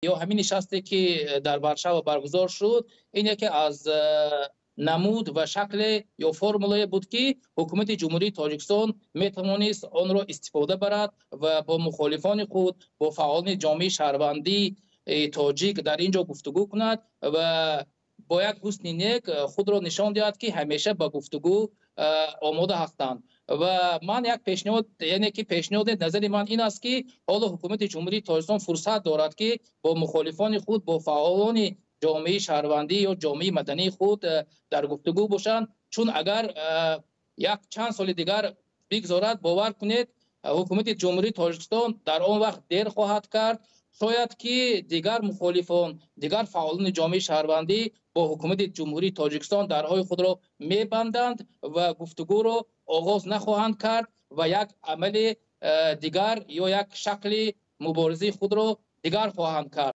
یا همین نشستی که در وارشاوا برگزار شد اینه که از نمود و شکل یا فرمولای بود که حکومت جمهوری تاجیکستان میتوانست آن را استفاده برد و با مخالفان خود، با فعالان جامعه شهروندی تاجیک در اینجا گفتگو کند و با یک حسن نیک خود را نشان دهد که همیشه با گفتگو آماده هستند. و من یک پیشنهاد، یعنی که پیشنهاد نظر من این است که حالا حکومت جمهوری تاجیکستان فرصت دارد که با مخالفان خود، با فعالان جامعه شهروندی یا جامعه مدنی خود در گفتگو باشند، چون اگر یک چند سال دیگر بگذارد، باور کنید حکومت جمهوری تاجیکستان در آن وقت دیر خواهد کرد. شاید که دیگر مخالفان، دیگر فعالان جامعه شهروندی با حکومت جمهوری تاجیکستان درهای خود را میبندند و گفتگو را آغاز نخواهند کرد و یک عمل دیگر یا یک شکل مبارزه خود را دیگر خواهند کرد.